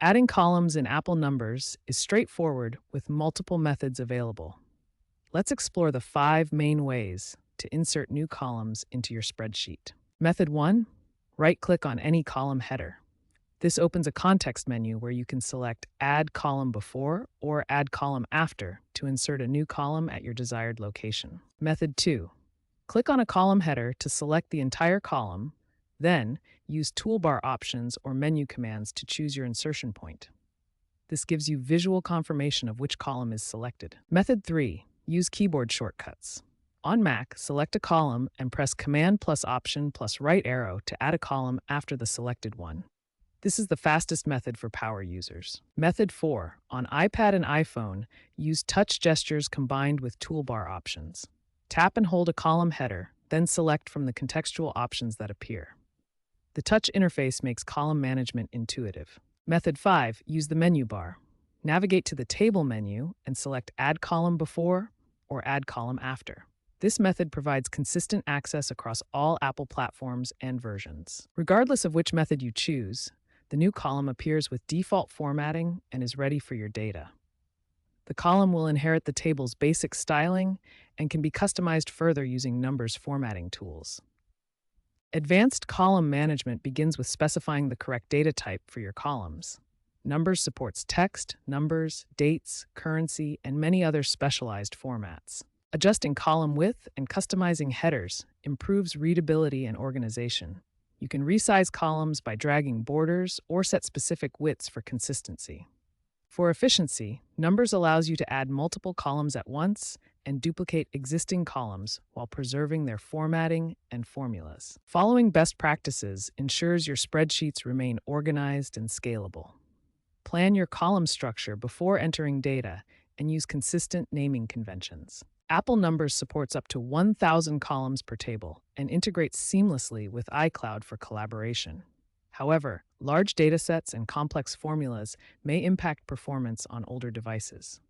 Adding columns in Apple Numbers is straightforward with multiple methods available. Let's explore the 5 main ways to insert new columns into your spreadsheet. Method 1. Right-click on any column header. This opens a context menu where you can select Add Column Before or Add Column After to insert a new column at your desired location. Method 2. Click on a column header to select the entire column, then use toolbar options or menu commands to choose your insertion point. This gives you visual confirmation of which column is selected. Method 3. Use keyboard shortcuts. On Mac, select a column and press Command plus Option plus right arrow to add a column after the selected one. This is the fastest method for power users. Method 4. On iPad and iPhone, use touch gestures combined with toolbar options. Tap and hold a column header, then select from the contextual options that appear. The touch interface makes column management intuitive. Method 5. Use the menu bar. Navigate to the Table menu and select Add Column Before or Add Column After. This method provides consistent access across all Apple platforms and versions. Regardless of which method you choose, the new column appears with default formatting and is ready for your data. The column will inherit the table's basic styling and can be customized further using Numbers formatting tools. Advanced column management begins with specifying the correct data type for your columns. Numbers supports text, numbers, dates, currency, and many other specialized formats. Adjusting column width and customizing headers improves readability and organization. You can resize columns by dragging borders or set specific widths for consistency. For efficiency, Numbers allows you to add multiple columns at once and duplicate existing columns while preserving their formatting and formulas. Following best practices ensures your spreadsheets remain organized and scalable. Plan your column structure before entering data and use consistent naming conventions. Apple Numbers supports up to 1,000 columns per table and integrates seamlessly with iCloud for collaboration. However, large datasets and complex formulas may impact performance on older devices.